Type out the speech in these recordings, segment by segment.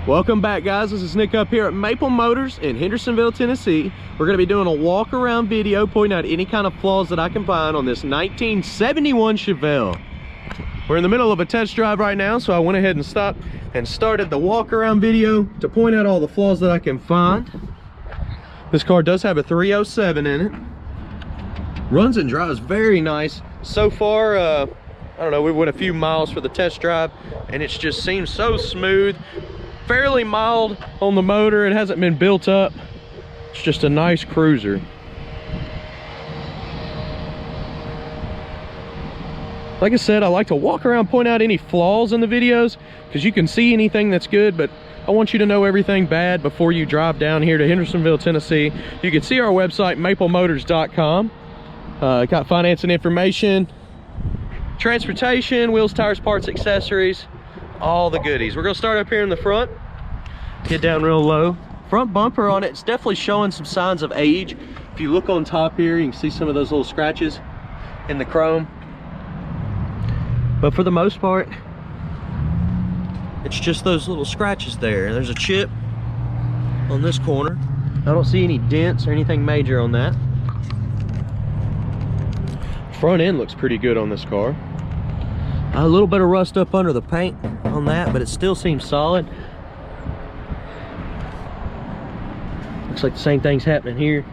Welcome back, guys. This is Nick up here at Maple Motors in Hendersonville, Tennessee. We're going to be doing a walk around video pointing out any kind of flaws that I can find on this 1971 Chevelle. We're in the middle of a test drive right now, so I went ahead and stopped and started the walk around video to point out all the flaws that I can find. This car does have a 307 in it. Runs and drives very nice. So far, I don't know, we went a few miles for the test drive and it just seems so smooth. Fairly mild on the motor. It hasn't been built up. It's just a nice cruiser. Like I said, I like to walk around, point out any flaws in the videos because you can see anything that's good, but I want you to know everything bad before you drive down here to Hendersonville, Tennessee. You can see our website, weMainbsite.com. Got financing information, transportation, wheels, tires, parts, accessories, all the goodies. We're gonna start up here in the front, get down real low. Front bumper on it, it's definitely showing some signs of age. If you look on top here, you can see some of those little scratches in the chrome. But for the most part, it's just those little scratches there. There's a chip on this corner. I don't see any dents or anything major on that. Front end looks pretty good on this car. A little bit of rust up under the paint on that, but it still seems solid. Looks like the same thing's happening here,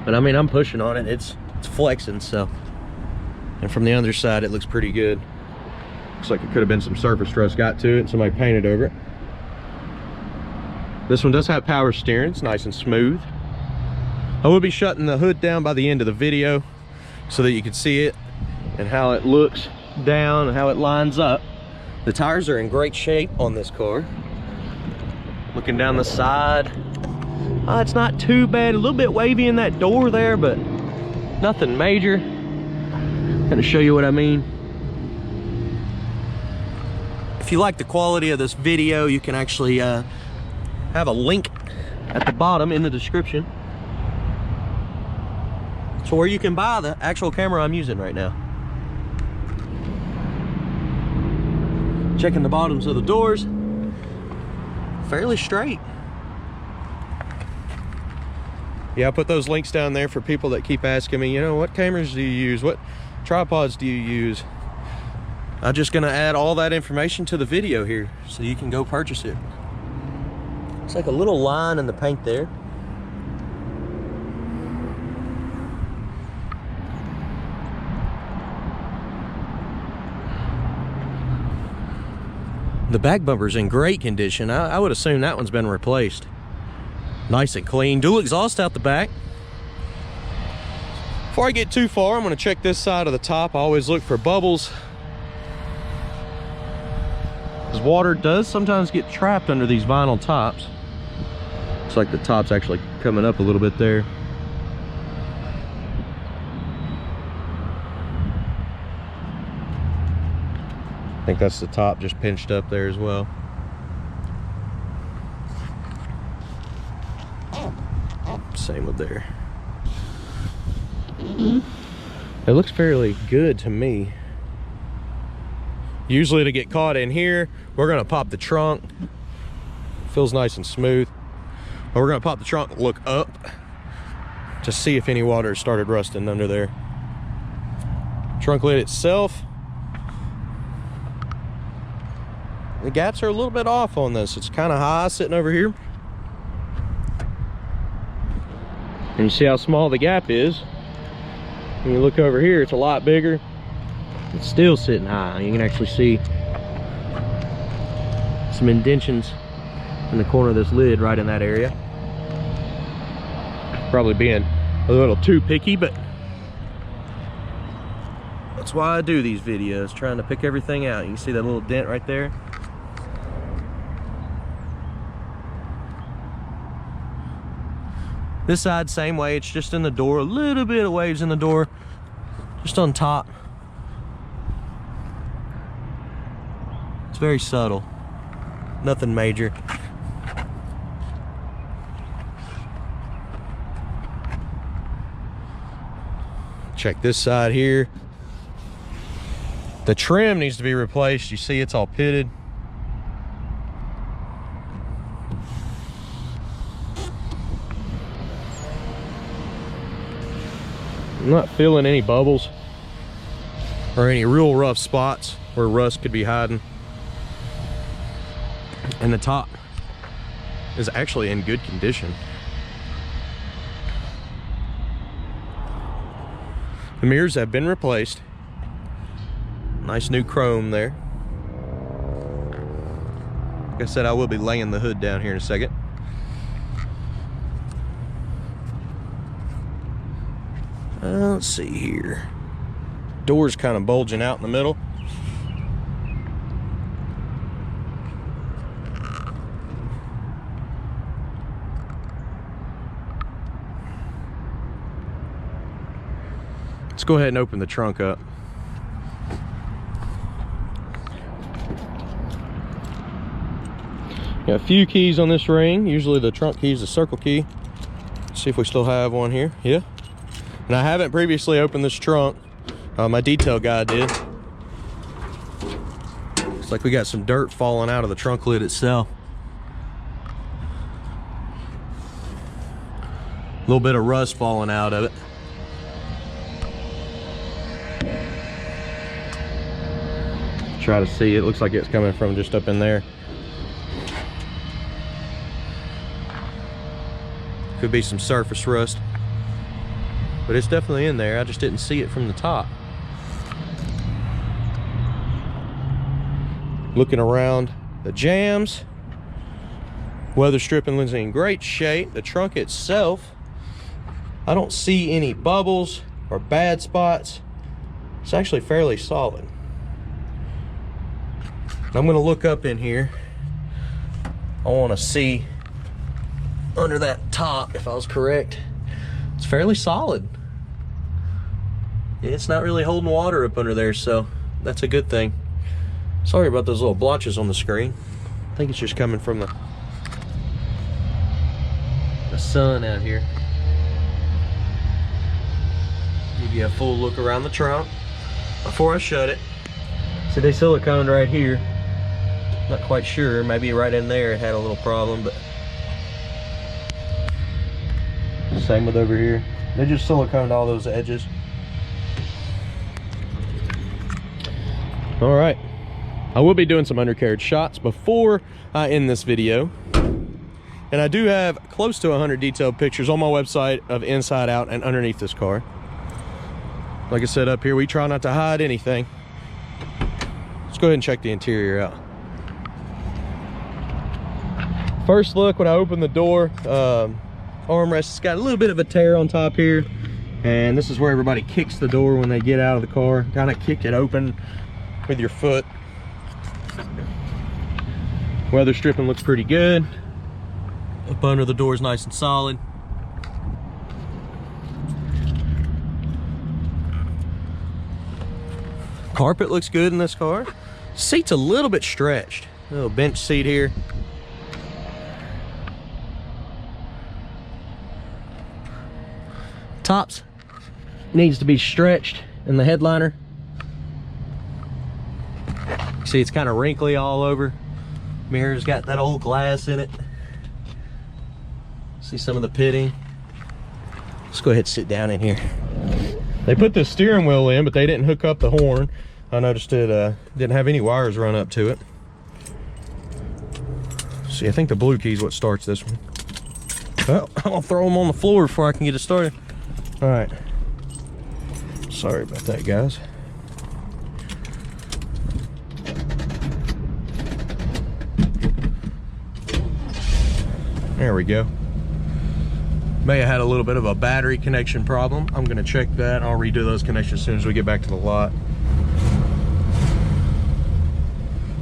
but I mean, I'm pushing on it. It's flexing, so. And from the underside, it looks pretty good. Looks like it could have been some surface rust got to it and somebody painted over it. This one does have power steering. It's nice and smooth. I will be shutting the hood down by the end of the video so that you can see it and how it looks down and how it lines up. The tires are in great shape on this car. Looking down the side, it's not too bad. A little bit wavy in that door there, but nothing major. Gonna show you what I mean. If you like the quality of this video, you can actually have a link at the bottom in the description, so where you can buy the actual camera I'm using right now. Checking the bottoms of the doors, fairly straight. Yeah, I put those links down there for people that keep asking me, you know, what cameras do you use? What tripods do you use? I'm just gonna add all that information to the video here so you can go purchase it. It's like a little line in the paint there. The back bumper's in great condition. I would assume that one's been replaced. Nice and clean. Dual exhaust out the back. Before I get too far, I'm gonna check this side of the top. I always look for bubbles, because water does sometimes get trapped under these vinyl tops. Looks like the top's actually coming up a little bit there. I think that's the top just pinched up there as well. Same with there. It looks fairly good to me. Usually to get caught in here, we're gonna pop the trunk. Feels nice and smooth. But we're gonna pop the trunk, look up to see if any water started rusting under there. Trunk lid itself, the gaps are a little bit off on this. It's kind of high sitting over here. And you see how small the gap is. When you look over here, it's a lot bigger. It's still sitting high. You can actually see some indentions in the corner of this lid right in that area. Probably being a little too picky, but that's why I do these videos, trying to pick everything out. You can see that little dent right there. This side, same way. It's just in the door. A little bit of waves in the door, just on top. It's very subtle, nothing major. Check this side here. The trim needs to be replaced. You see it's all pitted. I'm not feeling any bubbles or any real rough spots where rust could be hiding. And the top is actually in good condition. The mirrors have been replaced. Nice new chrome there. Like I said, I will be laying the hood down here in a second. Let's see here. Door's kind of bulging out in the middle. Let's go ahead and open the trunk up. Got a few keys on this ring. Usually the trunk key is the circle key. Let's see if we still have one here. Yeah. And I haven't previously opened this trunk. My detail guy did. Looks like we got some dirt falling out of the trunk lid itself. A little bit of rust falling out of it. Try to see, it looks like it's coming from just up in there. Could be some surface rust, but it's definitely in there. I just didn't see it from the top. Looking around the jams, weather stripping is in great shape. The trunk itself, I don't see any bubbles or bad spots. It's actually fairly solid. I'm gonna look up in here. I wanna see under that top, if I was correct. It's fairly solid. It's not really holding water up under there, so that's a good thing. Sorry about those little blotches on the screen. I think it's just coming from the sun out here. Give you a full look around the trunk before I shut it. See, they siliconed right here. Not quite sure, maybe right in there it had a little problem, but same with over here. They just siliconed all those edges. All right, I will be doing some undercarriage shots before I end this video. And I do have close to 100 detailed pictures on my website of inside out and underneath this car. Like I said, up here, we try not to hide anything. Let's go ahead and check the interior out. First look, when I open the door, armrest has got a little bit of a tear on top here, and this is where everybody kicks the door when they get out of the car. Kind of kick it open with your foot. Weather stripping looks pretty good. Up under the door is nice and solid. Carpet looks good in this car. Seat's a little bit stretched. A little bench seat here. Tops needs to be stretched in the headliner. See, it's kind of wrinkly all over. Mirror's got that old glass in it. See some of the pitting. Let's go ahead and sit down in here. They put the steering wheel in, but they didn't hook up the horn. I noticed it didn't have any wires run up to it. See, I think the blue key is what starts this one. Well, I'll throw them on the floor before I can get it started. All right. Sorry about that, guys. There we go. May have had a little bit of a battery connection problem. I'm gonna check that. I'll redo those connections as soon as we get back to the lot.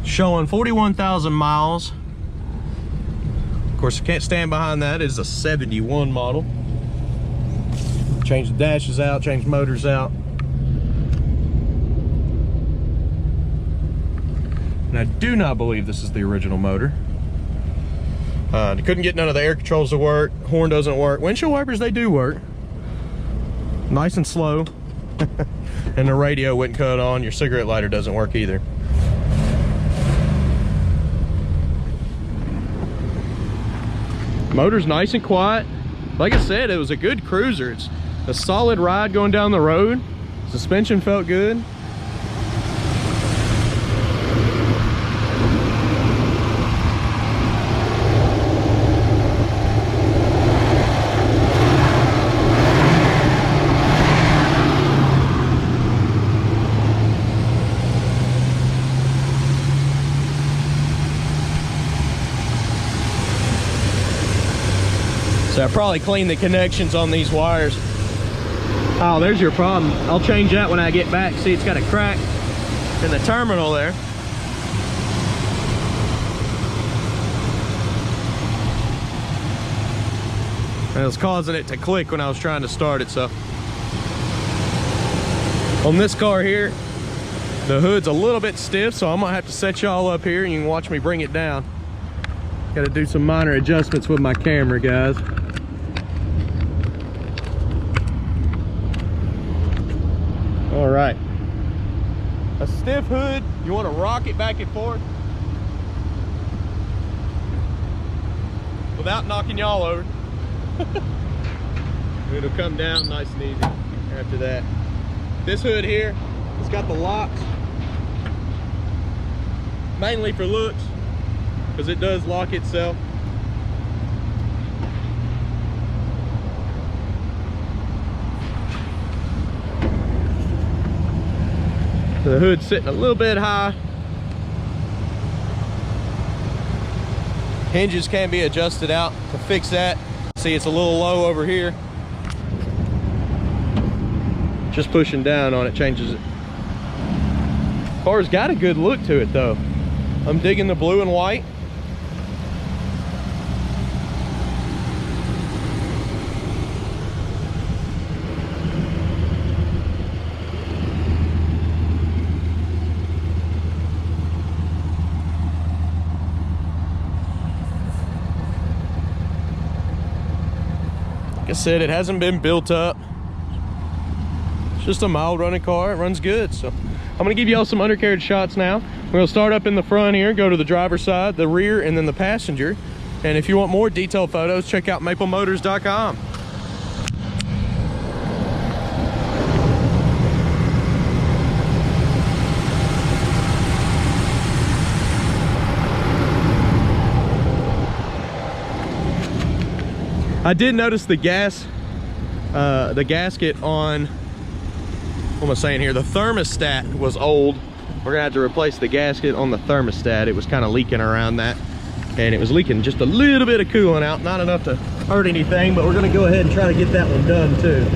Showing 41,000 miles. Of course, I can't stand behind that. It is a 71 model. Change the dashes out, change motors out. And I do not believe this is the original motor. Couldn't get none of the air controls to work. Horn doesn't work. Windshield wipers, they do work. Nice and slow. And the radio wouldn't cut on. Your cigarette lighter doesn't work either. Motor's nice and quiet. Like I said, it was a good cruiser. It's A solid ride going down the road. Suspension felt good. So I probably cleaned the connections on these wires. Oh, there's your problem. I'll change that when I get back. See, it's got a crack in the terminal there. And it was causing it to click when I was trying to start it, so. On this car here, the hood's a little bit stiff, so I'm gonna have to set y'all up here and you can watch me bring it down. Got to do some minor adjustments with my camera, guys. All right. A stiff hood, you want to rock it back and forth without knocking y'all over. It'll come down nice and easy after that. This hood here, it's got the locks, mainly for looks, because it does lock itself. So the hood's sitting a little bit high. Hinges can be adjusted out to fix that. See, it's a little low over here. Just pushing down on it changes it. Car's got a good look to it though. I'm digging the blue and white. Like I said, it hasn't been built up. It's just a mild running car. It runs good. So I'm gonna give y'all some undercarriage shots now. We're gonna start up in the front here, go to the driver's side, the rear, and then the passenger. And if you want more detailed photos, check out MapleMotors.com. I did notice the gasket on, what am I saying here? The thermostat was old. We're gonna have to replace the gasket on the thermostat. It was kind of leaking around that, and it was leaking just a little bit of coolant out, not enough to hurt anything, but we're gonna go ahead and try to get that one done too.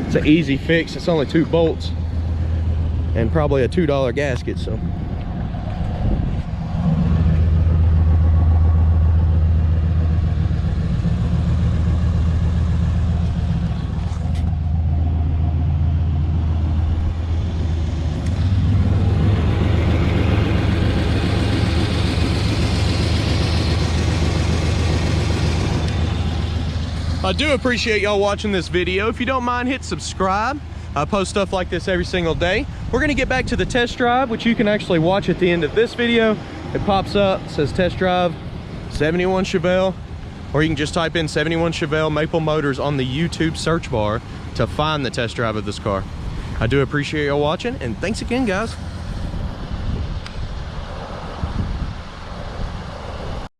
It's an easy fix. It's only 2 bolts and probably a $2 gasket, so. I do appreciate y'all watching this video. If you don't mind, hit subscribe. I post stuff like this every single day. We're gonna get back to the test drive, which you can actually watch at the end of this video. It pops up, it says test drive 71 Chevelle, or you can just type in 71 Chevelle Maple Motors on the YouTube search bar to find the test drive of this car. I do appreciate y'all watching, and thanks again, guys.